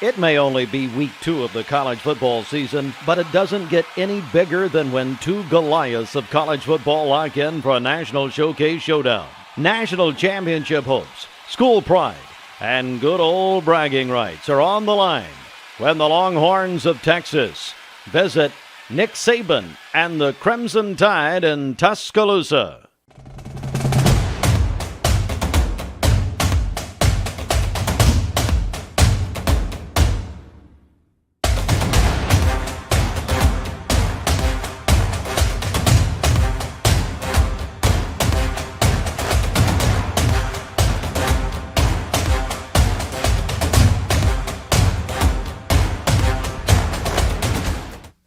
It may only be week 2 of the college football season, but it doesn't get any bigger than when two Goliaths of college football lock in for a national showcase showdown. National championship hopes, school pride, and good old bragging rights are on the line when the Longhorns of Texas visit Nick Saban and the Crimson Tide in Tuscaloosa.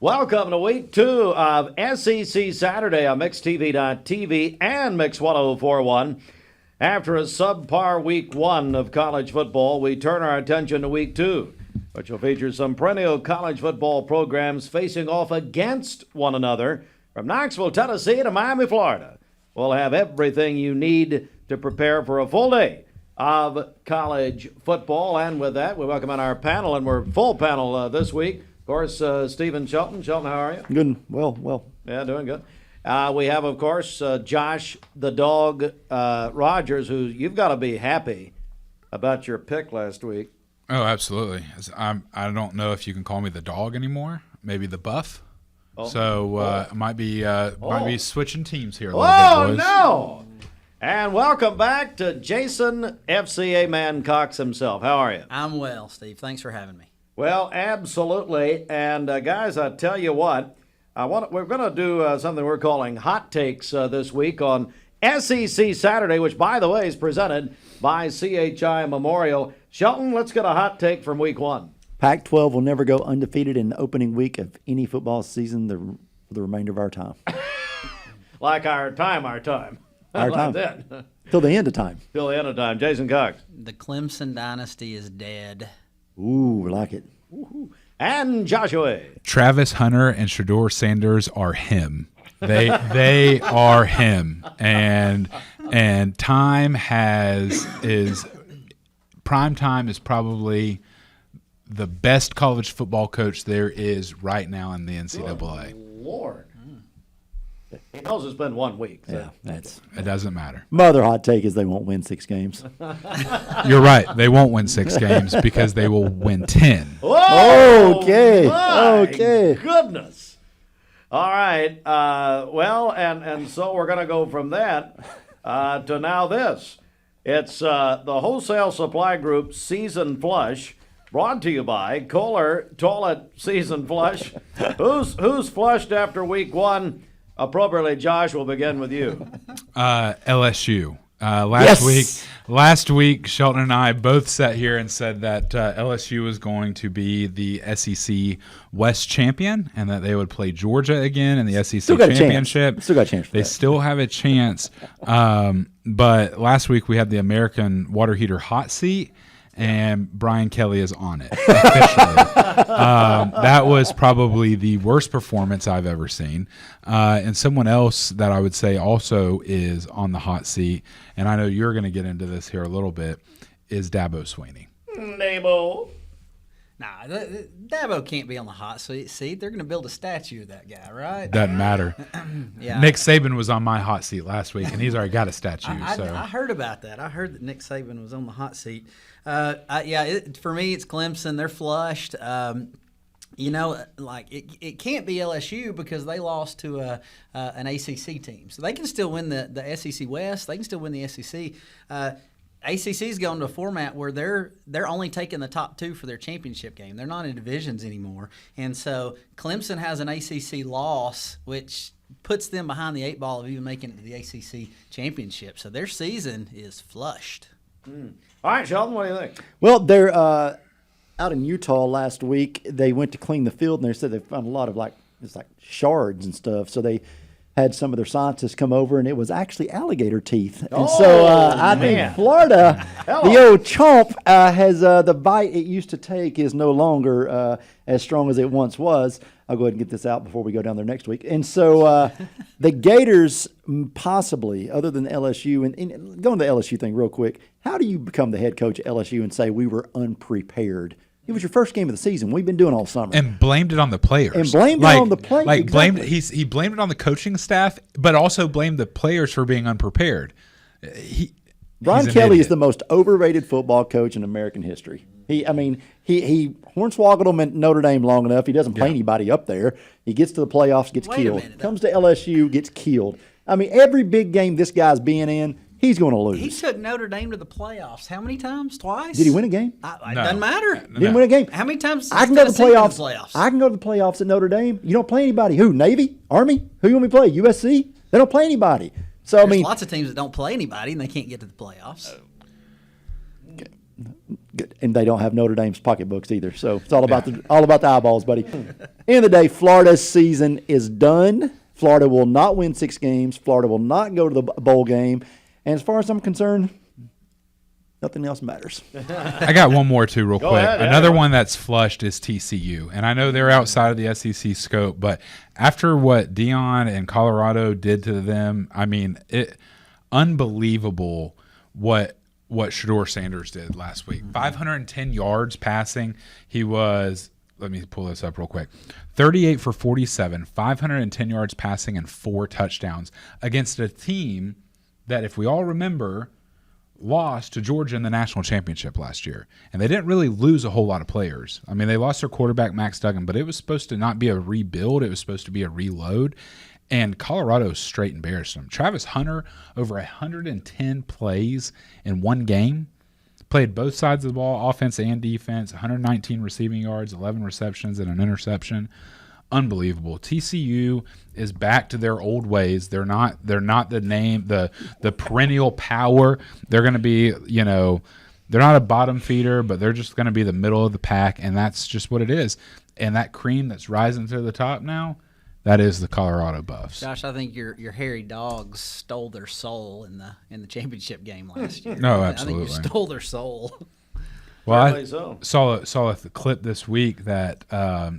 Welcome to week 2 of SEC Saturday on MixTV.tv and Mix 1041. After a subpar week 1 of college football, we turn our attention to week 2, which will feature some perennial college football programs facing off against one another from Knoxville, Tennessee to Miami, Florida. We'll have everything you need to prepare for a full day of college football. And with that, we welcome on our panel, and we're full panel this week. Of course, Stephen Shelton. Shelton, how are you? Good. Well. Yeah, doing good. We have, of course, Josh the Dog Rogers, who you've got to be happy about your pick last week. Oh, absolutely. I don't know if you can call me the dog anymore. Maybe the buff. Oh. So might be switching teams here a little Oh, bit, boys. no! And welcome back to Jason FCA Man Cox himself. How are you? I'm well, Steve. Thanks for having me. Well, absolutely. And guys, I tell you what, we're going to do something we're calling hot takes this week on SEC Saturday, which, by the way, is presented by CHI Memorial. Shelton, let's get a hot take from week 1. Pac-12 will never go undefeated in the opening week of any football season for the remainder of our time. Like our time. Our Like time. that. Till the end of time. Till the end of time. Jason Cox. The Clemson dynasty is dead. Ooh, like it. And Joshua. Travis Hunter and Shedeur Sanders are him. They are him. And prime time is probably the best college football coach there is right now in the NCAA. Good Lord. He knows it's been 1 week. So. Yeah, It doesn't matter. my other hot take is they won't win 6 games. You're right. They won't win 6 games because they will win 10. Whoa! Okay. My Okay. Goodness. All right. Well, and so we're going to go from that to now this. It's the Wholesale Supply Group Season Flush, brought to you by Kohler Toilet Season Flush. Who's flushed after week 1? Appropriately, Josh, we'll begin with you. LSU. Yes. Last week, Shelton and I both sat here and said that LSU was going to be the SEC West champion and that they would play Georgia again in the SEC championship. Still got a chance for They that. still have a chance. But last week we had the American Water Heater hot seat. And Brian Kelly is on it officially. That was probably the worst performance I've ever seen. And someone else that I would say also is on the hot seat, and I know you're going to get into this here a little bit, is Dabo Swinney. Dabo. Nah, Dabo can't be on the hot seat. They're going to build a statue of that guy, right? Doesn't matter. Yeah. Nick Saban was on my hot seat last week, and he's already got a statue. I heard about that. I heard that Nick Saban was on the hot seat. For me, it's Clemson. They're flushed. It can't be LSU because they lost to an ACC team. So they can still win the SEC West. They can still win the SEC. ACC's going to a format where they're only taking the top 2 for their championship game. They're not in divisions anymore. And so Clemson has an ACC loss, which puts them behind the 8 ball of even making it to the ACC championship. So their season is flushed. All right, Sheldon, what do you think? Well, they're out in Utah last week. They went to clean the field, and they said they found a lot of it's like shards and stuff. So they had some of their scientists come over, and it was actually alligator teeth. And so I think Florida, the old chomp, has the bite it used to take is no longer as strong as it once was. I'll go ahead and get this out before we go down there next week. And so the Gators possibly, other than LSU, and going to the LSU thing real quick, how do you become the head coach at LSU and say we were unprepared It was your first game of the season. We've been doing all summer. And blamed it on the players. And blamed it on the players. Like exactly. he blamed it on the coaching staff, but also blamed the players for being unprepared. Brian he's an Kelly is idiot. the most overrated football coach in American history. He hornswoggled him at Notre Dame long enough. He doesn't play anybody up there. He gets to the playoffs, gets Wait a killed. minute, though. Comes to LSU, gets killed. I mean, every big game this guy's being in, he's going to lose. He took Notre Dame to the playoffs. How many times? Twice? Did he win a game? It No. doesn't matter. Didn't win a game. How many times? I can go to the Tennessee been playoffs. I can go to the playoffs at Notre Dame. You don't play anybody. Who? Navy? Army? Who you want me to play? USC? They don't play anybody. So There's I mean, lots of teams that don't play anybody and they can't get to the playoffs. and they don't have Notre Dame's pocketbooks either. So it's all about the eyeballs, buddy. End of the day, Florida's season is done. Florida will not win 6 games. Florida will not go to the bowl game. And as far as I'm concerned, nothing else matters. I got one more too, real quick. ahead, Another yeah. one that's flushed is TCU, and I know they're outside of the SEC scope, but after what Dion and Colorado did to them, I mean, unbelievable what Shedeur Sanders did last week. 510 yards passing. He was. Let me pull this up real quick. 38 for 47, 510 yards passing, and 4 touchdowns against a team that, if we all remember, lost to Georgia in the national championship last year. And they didn't really lose a whole lot of players. I mean, they lost their quarterback, Max Duggan, but it was supposed to not be a rebuild. It was supposed to be a reload. And Colorado straight embarrassed them. Travis Hunter, over 110 plays in one game. Played both sides of the ball, offense and defense, 119 receiving yards, 11 receptions, and an interception. Unbelievable. TCU is back to their old ways. They're not the perennial power. They're going to be, they're not a bottom feeder, but they're just going to be the middle of the pack, and that's just what it is. And that cream that's rising to the top now, that is the Colorado Buffs. Josh, I think your hairy dogs stole their soul in the championship game last year. No, I think absolutely. you stole their soul. Well, I Apparently saw a clip this week that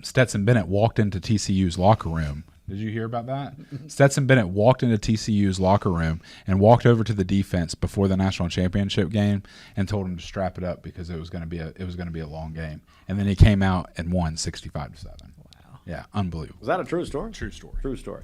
Stetson Bennett walked into TCU's locker room. Did you hear about that? Stetson Bennett walked into TCU's locker room and walked over to the defense before the national championship game and told him to strap it up because it was going to be a long game. And then he came out and won 65-7. Wow. Yeah, unbelievable. Is that a true story? True story. True story.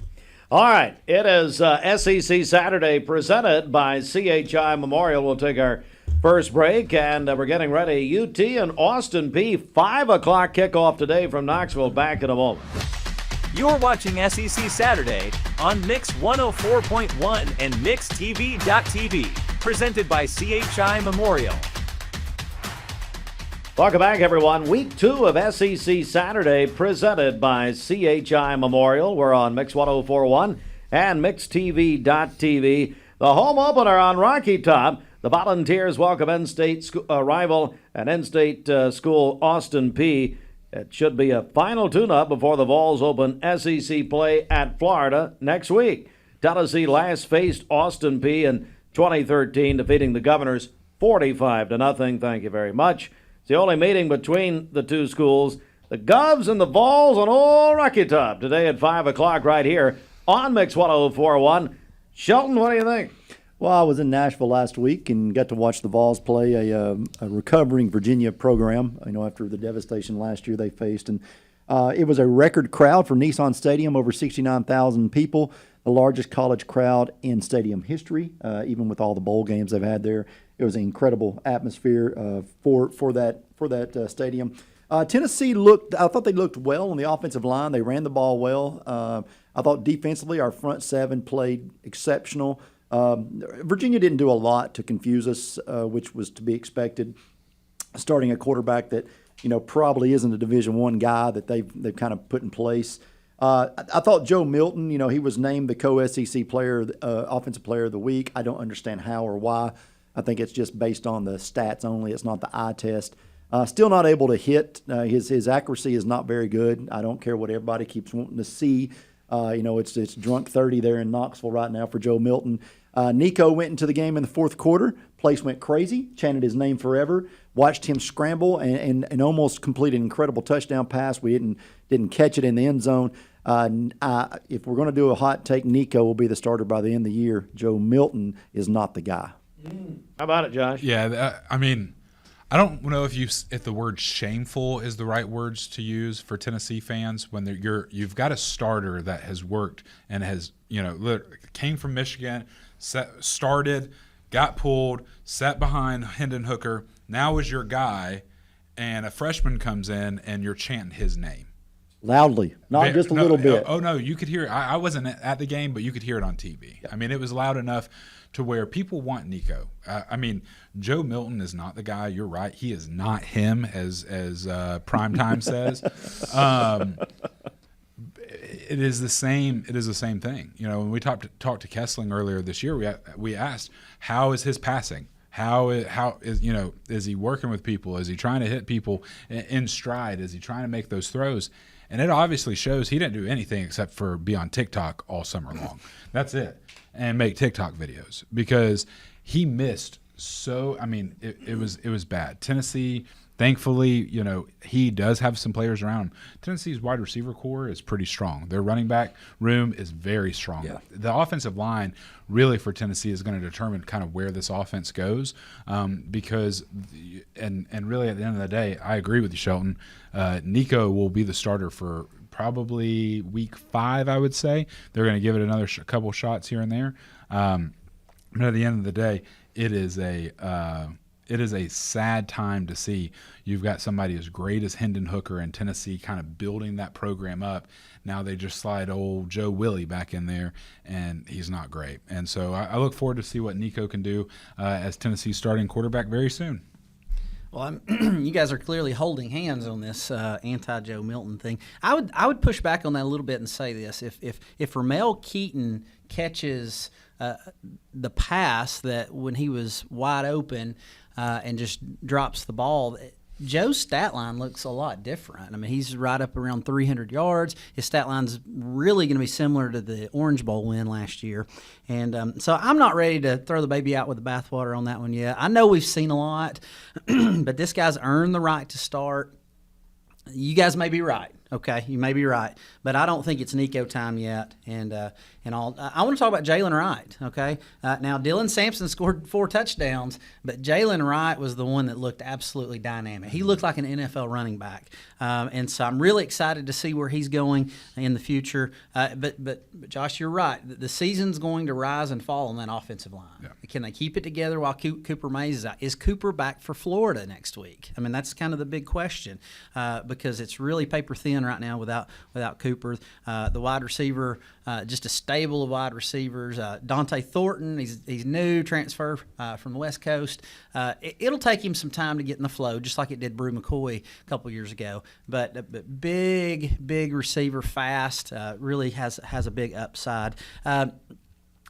All right. It is SEC Saturday presented by CHI Memorial. We'll take our first break, and we're getting ready. UT and Austin Peay, 5 o'clock kickoff today from Knoxville. Back in a moment. You're watching SEC Saturday on Mix 104.1 and MixTV.tv, presented by CHI Memorial. Welcome back, everyone. Week 2 of SEC Saturday presented by CHI Memorial. We're on Mix 104.1 and MixTV.tv. The home opener on Rocky Top. The Volunteers welcome in-state rival and in-state school Austin Peay. It should be a final tune-up before the Vols open SEC play at Florida next week. Tennessee last faced Austin Peay in 2013, defeating the Governors 45-0. Thank you very much. It's the only meeting between the two schools, the Govs and the Vols on Old Rocky Top, today at 5 o'clock right here on Mix 104.1. Shelton, what do you think? Well, I was in Nashville last week and got to watch the Vols play a recovering Virginia program, after the devastation last year they faced. And it was a record crowd for Nissan Stadium, over 69,000 people, the largest college crowd in stadium history, even with all the bowl games they've had there. It was an incredible atmosphere for that stadium. Tennessee I thought they looked well on the offensive line. They ran the ball well. I thought defensively our front seven played exceptional. Virginia didn't do a lot to confuse us, which was to be expected. Starting a quarterback that probably isn't a Division I guy that they've kind of put in place. I thought Joe Milton, he was named the co-SEC player, offensive player of the week. I don't understand how or why. I think it's just based on the stats only. It's not the eye test. Still not able to hit. His accuracy is not very good. I don't care what everybody keeps wanting to see. It's drunk 30 there in Knoxville right now for Joe Milton. Nico went into the game in the fourth quarter. Place went crazy, chanted his name forever. Watched him scramble and almost complete an incredible touchdown pass. We didn't catch it in the end zone. If we're going to do a hot take, Nico will be the starter by the end of the year. Joe Milton is not the guy. How about it, Josh? Yeah, I don't know if the word shameful is the right words to use for Tennessee fans when you've got a starter that has worked and has came from Michigan, started, got pulled, sat behind Hendon Hooker, now is your guy, and a freshman comes in and you're chanting his name loudly, not just a little bit. Oh no, you could hear it. I wasn't at the game, but you could hear it on TV. Yeah. I mean, it was loud enough to where people want Nico. I mean, Joe Milton is not the guy. You're right. He is not him, as Primetime says. It is the same. It is the same thing. When we talked to Kessling earlier this year, we asked, how is his passing? How is is he working with people? Is he trying to hit people in stride? Is he trying to make those throws? And it obviously shows he didn't do anything except for be on TikTok all summer long. That's it. And make TikTok videos because he missed. So I mean, it was bad. Tennessee, thankfully, he does have some players around. Tennessee's wide receiver core is pretty strong. Their running back room is very strong. Yeah. The offensive line really for Tennessee is going to determine kind of where this offense goes because really at the end of the day, I agree with you, Shelton. Nico will be the starter for probably week 5, I would say. They're going to give it another couple shots here and there. But at the end of the day, it is a sad time to see. You've got somebody as great as Hendon Hooker in Tennessee kind of building that program up. Now they just slide old Joe Willie back in there, and he's not great. And so I look forward to see what Nico can do as Tennessee's starting quarterback very soon. Well, you guys are clearly holding hands on this anti-Joe Milton thing. I would push back on that a little bit and say this: if Ramel Keaton catches the pass that when he was wide open and just drops the ball, Joe's stat line looks a lot different. I mean, he's right up around 300 yards. His stat line's really going to be similar to the Orange Bowl win last year. And so I'm not ready to throw the baby out with the bathwater on that one yet. I know we've seen a lot, but this guy's earned the right to start. You guys may be right. Okay, you may be right, but I don't think it's Nico time yet. And I want to talk about Jalen Wright. Okay, now Dylan Sampson scored 4 touchdowns, but Jalen Wright was the one that looked absolutely dynamic. He looked like an NFL running back, and so I'm really excited to see where he's going in the future. But Josh, you're right. The season's going to rise and fall on that offensive line. Yeah. Can they keep it together while Cooper Mays is out? Is Cooper back for Florida next week? I mean, that's kind of the big question because it's really paper thin right now without Cooper. The wide receiver, just a stable of wide receivers. Dante Thornton, he's new, transfer from the West Coast. It'll take him some time to get in the flow, just like it did Brew McCoy a couple years ago. But big receiver, fast, really has a big upside. I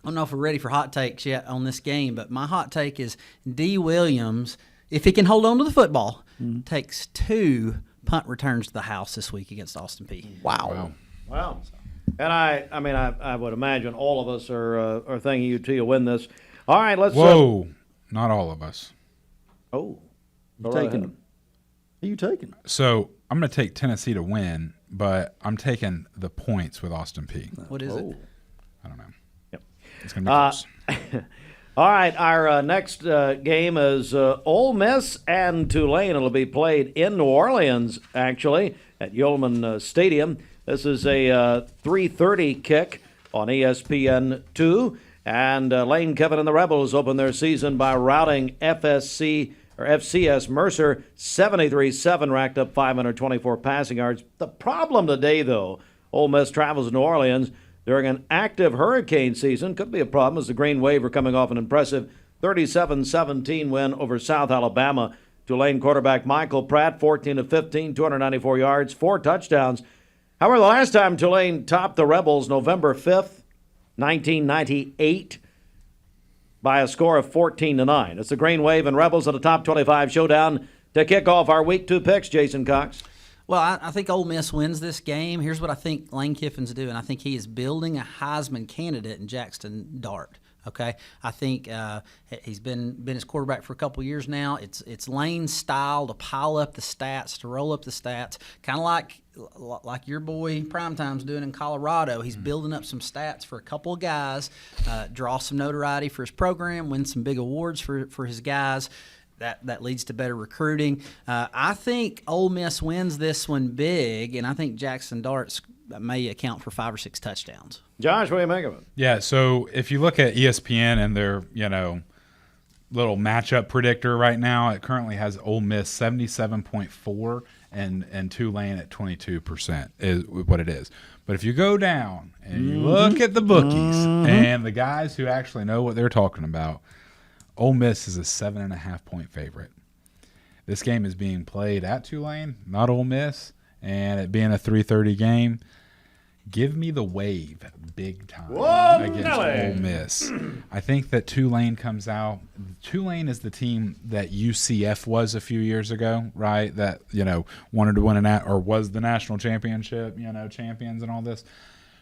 don't know if we're ready for hot takes yet on this game, but my hot take is D. Williams, if he can hold on to the football, takes 2 punt returns to the house this week against Austin Peay. Wow. And I would imagine all of us are thinking UT will win this. All right, let's. Whoa, not all of us. Oh, you taking? Who you taking? So I'm going to take Tennessee to win, but I'm taking the points with Austin Peay. What is it? I don't know. Yep. It's going to be close. All right, our next game is Ole Miss and Tulane. It'll be played in New Orleans, actually, at Yulman Stadium. This is a 3:30 kick on ESPN2. And Lane Kiffin and the Rebels open their season by routing FCS Mercer 73-7, racked up 524 passing yards. The problem today, though, Ole Miss travels to New Orleans during an active hurricane season. Could be a problem as the Green Wave are coming off an impressive 37-17 win over South Alabama. Tulane quarterback Michael Pratt, 14 of 15, 294 yards, 4 touchdowns. However, the last time Tulane topped the Rebels, November 5th, 1998, by a score of 14-9. It's the Green Wave and Rebels at the Top 25 showdown to kick off our Week 2 picks. Jason Cox. Well, I think Ole Miss wins this game. Here's what I think Lane Kiffin's doing. I think he is building a Heisman candidate in Jackson Dart. Okay, I think he's been his quarterback for a couple years now. It's Lane's style to pile up the stats, to roll up the stats, kind of like your boy Primetime's doing in Colorado. He's building up some stats for a couple of guys, draw some notoriety for his program, win some big awards for his guys. That leads to better recruiting. I think Ole Miss wins this one big, and I think Jackson Dart's may account for 5 or 6 touchdowns. Josh, what do you make of it? Yeah, so if you look at ESPN and their, little matchup predictor right now, it currently has Ole Miss 77.4 and Tulane at 22% is what it is. But if you go down and you look at the bookies and the guys who actually know what they're talking about, Ole Miss is a 7.5-point favorite. This game is being played at Tulane, not Ole Miss, and it being a 3:30 game, give me the wave big time against Ole Miss. I think that Tulane comes out. Tulane is the team that UCF was a few years ago, right? That, wanted to win or was the national championship, champions and all this.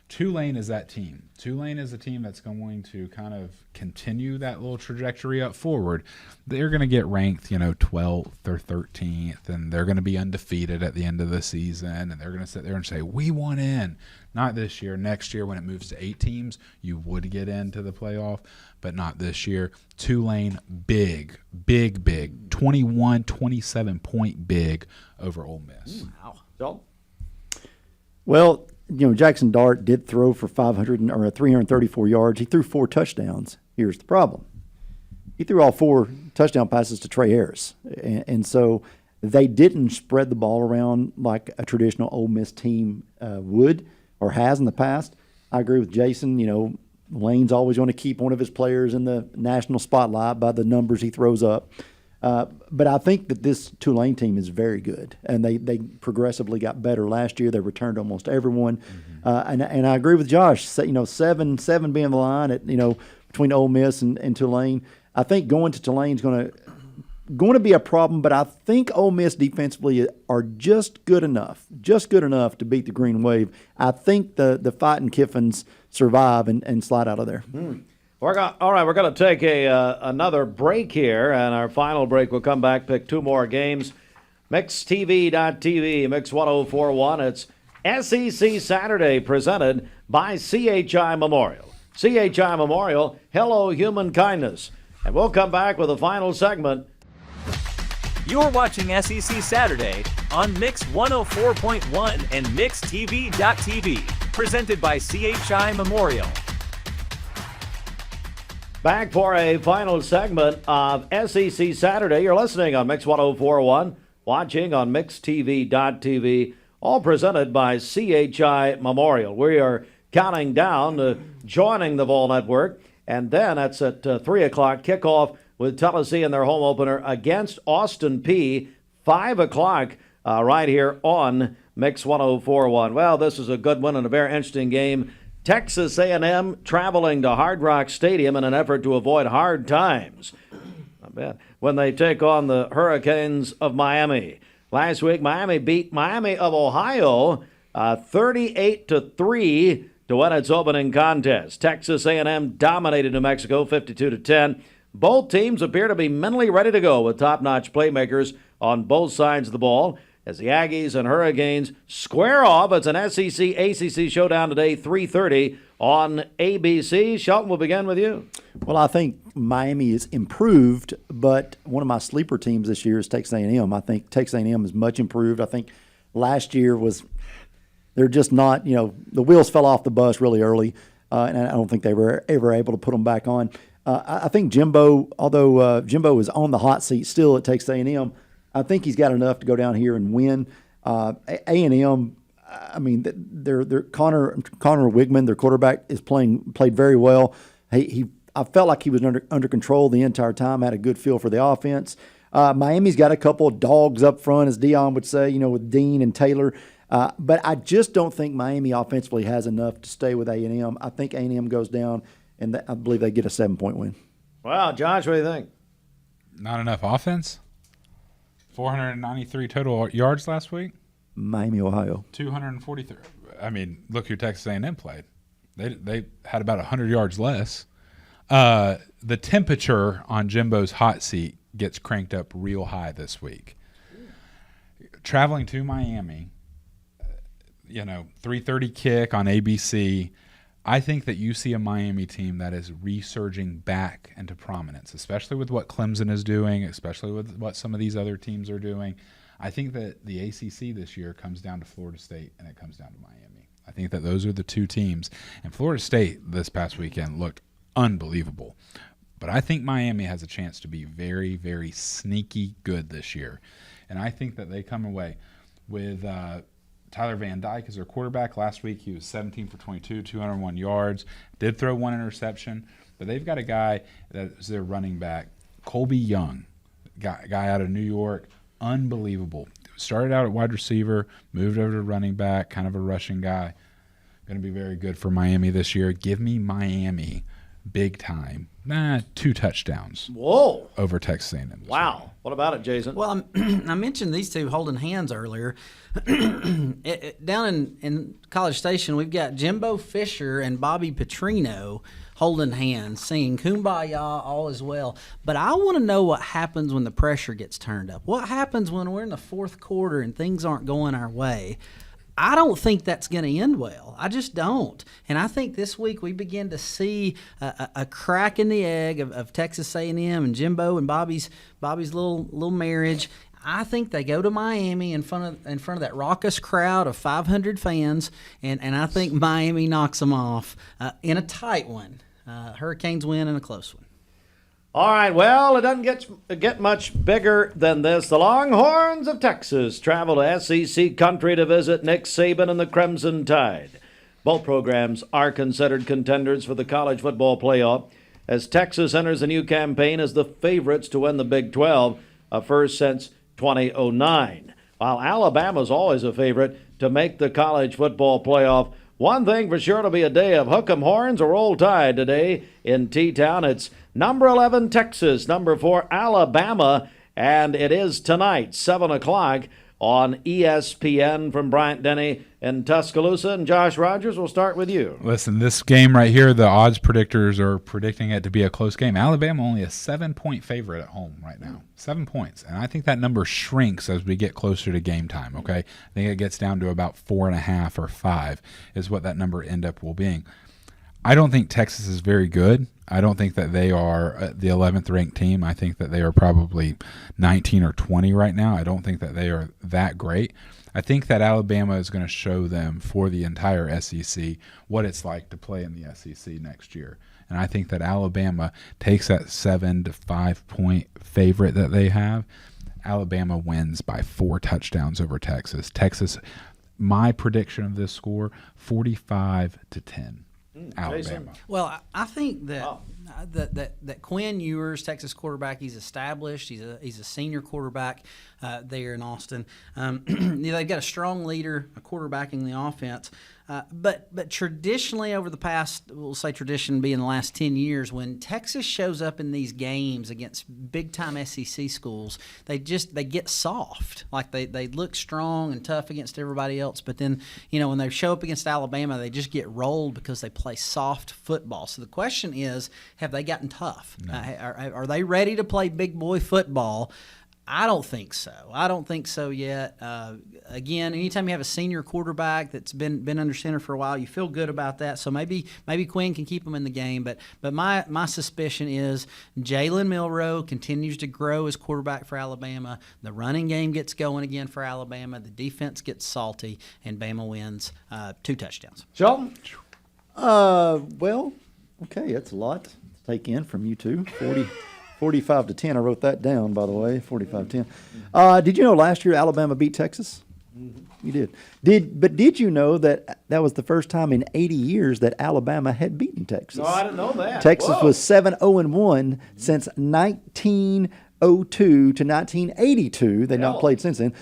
Tulane is that team. Tulane is a team that's going to kind of continue that little trajectory up forward. They're going to get ranked, 12th or 13th, and they're going to be undefeated at the end of the season, and they're going to sit there and say, we want in. Not this year. Next year when it moves to 8 teams, you would get into the playoff, but not this year. Tulane, big, 21, 27-point big over Ole Miss. Wow. So, Well, Jackson Dart did throw for 334 yards. He threw 4 touchdowns. Here's the problem. He threw all 4 touchdown passes to Trey Harris. And so they didn't spread the ball around like a traditional Ole Miss team would or has in the past. I agree with Jason. Lane's always going to keep one of his players in the national spotlight by the numbers he throws up. But I think that this Tulane team is very good, and they progressively got better last year. They returned almost everyone, and I agree with Josh. 7 being the line at between Ole Miss and Tulane. I think going to Tulane is going to be a problem, but I think Ole Miss defensively are just good enough to beat the Green Wave. I think the Fighting Kiffins survive and slide out of there. all right, we're going to take another break here, and our final break, we'll come back, pick 2 more games. MixTV.tv, Mix 1041. It's SEC Saturday presented by CHI Memorial. CHI Memorial, hello human kindness. And we'll come back with a final segment. You're watching SEC Saturday on Mix 104.1 and MixTV.tv, presented by CHI Memorial. Back for a final segment of SEC Saturday. You're listening on Mix 1041, watching on MixTV.tv, all presented by CHI Memorial. We are counting down to joining the Vol Network, and then that's at 3 o'clock kickoff with Tennessee in their home opener against Austin Peay, 5 o'clock right here on Mix 1041. Well, this is a good one and a very interesting game. Texas A&M traveling to Hard Rock Stadium in an effort to avoid hard times. Not bad. When they take on the Hurricanes of Miami. Last week, Miami beat Miami of Ohio 38-3 to win its opening contest. Texas A&M dominated New Mexico 52-10. Both teams appear to be mentally ready to go with top-notch playmakers on both sides of the ball. As the Aggies and Hurricanes square off, it's an SEC-ACC showdown today, 3:30 on ABC. Shelton, we'll begin with you. Well, I think Miami is improved, but one of my sleeper teams this year is Texas A&M. I think Texas A&M is much improved. I think last year they're just not, the wheels fell off the bus really early, and I don't think they were ever able to put them back on. I think Jimbo, although Jimbo is on the hot seat still at Texas A&M, I think he's got enough to go down here and win. A&M, I mean, they're Connor Wigman, their quarterback, is played very well. I felt like he was under control the entire time. Had a good feel for the offense. Miami's got a couple of dogs up front, as Dion would say, with Dean and Taylor. But I just don't think Miami offensively has enough to stay with A&M. I think A&M goes down, and I believe they get a 7-point win. Wow, Josh, what do you think? Not enough offense? 493 total yards last week. Miami, Ohio. 243. I mean, look who Texas A&M played. They had about 100 yards less. The temperature on Jimbo's hot seat gets cranked up real high this week. Traveling to Miami, 3:30 kick on ABC. I think that you see a Miami team that is resurging back into prominence, especially with what Clemson is doing, especially with what some of these other teams are doing. I think that the ACC this year comes down to Florida State and it comes down to Miami. I think that those are the two teams. And Florida State this past weekend looked unbelievable. But I think Miami has a chance to be very, very sneaky good this year. And I think that they come away with Tyler Van Dyke as their quarterback. Last week he was 17 for 22, 201 yards. Did throw one interception. But they've got a guy that's their running back, Colby Young, guy out of New York. Unbelievable. Started out at wide receiver, moved over to running back, kind of a rushing guy. Going to be very good for Miami this year. Give me Miami big time. 2 touchdowns. Whoa. Over Texas A&M. Wow. What about it, Jason? Well, I mentioned these two holding hands earlier. Down in College Station, we've got Jimbo Fisher and Bobby Petrino holding hands, singing Kumbaya, all is well. But I want to know what happens when the pressure gets turned up. What happens when we're in the fourth quarter and things aren't going our way? I don't think that's going to end well. I just don't. And I think this week we begin to see a crack in the egg of Texas A&M and Jimbo and Bobby's little marriage. I think they go to Miami in front of that raucous crowd of 500 fans, and I think Miami knocks them off in a tight one. Hurricanes win in a close one. All right, well, it doesn't get much bigger than this. The Longhorns of Texas travel to SEC country to visit Nick Saban and the Crimson Tide. Both programs are considered contenders for the college football playoff as Texas enters a new campaign as the favorites to win the Big 12, a first since 2009. While Alabama's always a favorite to make the college football playoff, one thing for sure to be a day of hook 'em horns or roll tide today in T-Town. It's number 11 Texas, number 4 Alabama, and it is tonight, 7 o'clock on ESPN from Bryant Denny in Tuscaloosa. And Josh Rogers, we'll start with you. Listen, this game right here, the odds predictors are predicting it to be a close game. Alabama only a 7-point favorite at home right now. 7 points. And I think that number shrinks as we get closer to game time, okay? I think it gets down to about 4.5 or 5 is what that number end up will being. I don't think Texas is very good. I don't think that they are the 11th ranked team. I think that they are probably 19 or 20 right now. I don't think that they are that great. I think that Alabama is going to show them for the entire SEC what it's like to play in the SEC next year. And I think that Alabama takes that 7 to 5 point favorite that they have. Alabama wins by 4 touchdowns over Texas. Texas, my prediction of this score, 45-10. Alabama. Well, I think that that Quinn Ewers, Texas quarterback, he's established. He's a senior quarterback there in Austin. They've got a strong leader, a quarterbacking the offense. But traditionally over the past, we'll say tradition being the last 10 years, when Texas shows up in these games against big-time SEC schools, they get soft. Like they look strong and tough against everybody else, but then, when they show up against Alabama, they just get rolled because they play soft football. So the question is, have they gotten tough? No. Are they ready to play big boy football? I don't think so. I don't think so yet. Again, anytime you have a senior quarterback that's been under center for a while, you feel good about that. So maybe Quinn can keep them in the game. But my suspicion is Jalen Milroe continues to grow as quarterback for Alabama. The running game gets going again for Alabama. The defense gets salty, and Bama wins 2 touchdowns. Shelton? Well, okay, that's a lot to take in from you two. 45-10. I wrote that down, by the way. 45-10. Did you know last year Alabama beat Texas? Mm-hmm. You did. Did you know that was the first time in 80 years that Alabama had beaten Texas? No, I didn't know that. Texas was 7-0-1 since 1902 to 1982. They've not played since then.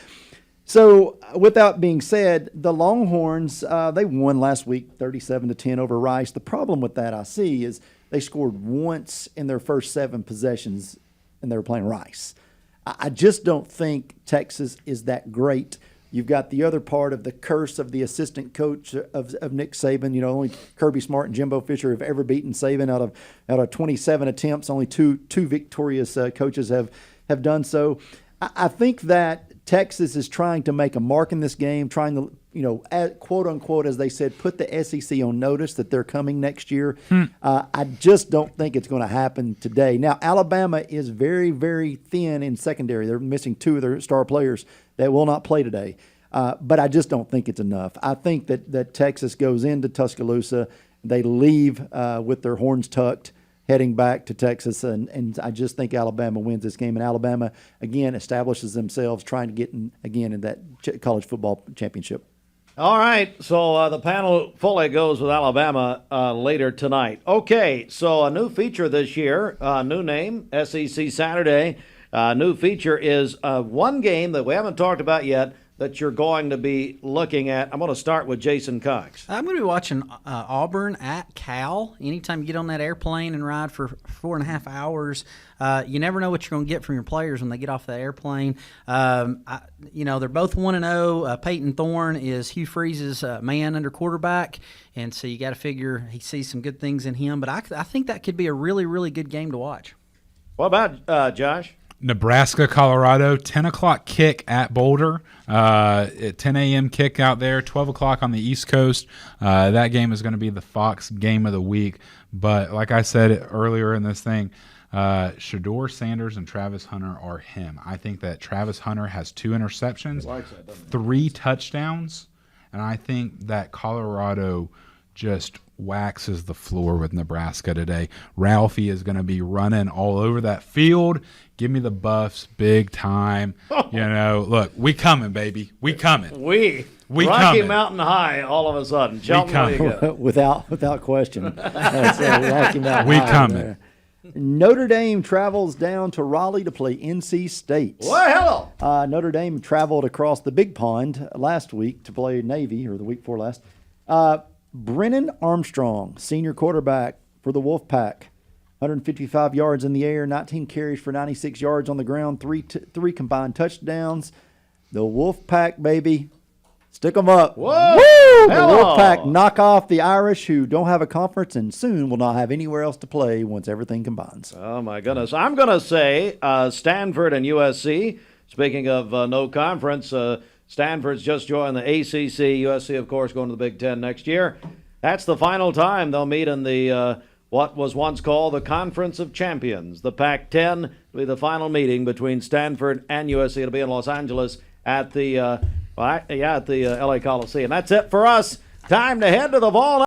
So, with that being said, the Longhorns, they won last week 37-10 over Rice. The problem with that I see is they scored once in their first 7 possessions, and they were playing Rice. I just don't think Texas is that great. You've got the other part of the curse of the assistant coach of Nick Saban. Only Kirby Smart and Jimbo Fisher have ever beaten Saban out of 27 attempts. Only two victorious coaches have done so. I think that Texas is trying to make a mark in this game, trying to quote unquote, as they said, put the SEC on notice that they're coming next year. I just don't think it's going to happen today. Now, Alabama is very, very thin in secondary. They're missing 2 of their star players that will not play today. But I just don't think it's enough. I think that Texas goes into Tuscaloosa. They leave with their horns tucked, heading back to Texas, and I just think Alabama wins this game. And Alabama, again, establishes themselves trying to get in that college football championship. All right, so the panel fully goes with Alabama later tonight. Okay, so a new feature this year, new name, SEC Saturday. New feature is one game that we haven't talked about yet that you're going to be looking at. I'm going to start with Jason Cox. I'm going to be watching Auburn at Cal. Anytime you get on that airplane and ride for 4.5 hours, you never know what you're going to get from your players when they get off the airplane. They're both 1-0. Peyton Thorne is Hugh Freeze's man under quarterback, and so you got to figure he sees some good things in him. But I think that could be a really, really good game to watch. What about Josh? Nebraska, Colorado, 10 o'clock kick at Boulder. At 10 a.m. kick out there, 12 o'clock on the East Coast. That game is going to be the Fox game of the week. But like I said earlier in this thing, Shedeur Sanders and Travis Hunter are him. I think that Travis Hunter has 2 interceptions, 3 touchdowns, and I think that Colorado just waxes the floor with Nebraska today. Ralphie is going to be running all over that field. Give me the Buffs big time. Look, we coming, baby. We coming. We Rocky coming. Mountain High all of a sudden. Shelton, what do you got? without question. That's Rocky Mountain We High coming. there. Notre Dame travels down to Raleigh to play NC State. Well, hello. Notre Dame traveled across the Big Pond last week to play Navy, or the week before last. Brennan Armstrong, senior quarterback for the Wolfpack, 155 yards in the air, 19 carries for 96 yards on the ground, three combined touchdowns. The Wolfpack, baby, stick them up. Whoa! Woo! The Hello. Wolfpack knock off the Irish, who don't have a conference and soon will not have anywhere else to play once everything combines. Oh, my goodness. I'm going to say Stanford and USC. Speaking of no conference, Stanford's just joined the ACC. USC, of course, going to the Big Ten next year. That's the final time they'll meet in the what was once called the Conference of Champions. The Pac-10 will be the final meeting between Stanford and USC. It'll be in Los Angeles at the LA Coliseum. That's it for us. Time to head to the Vols.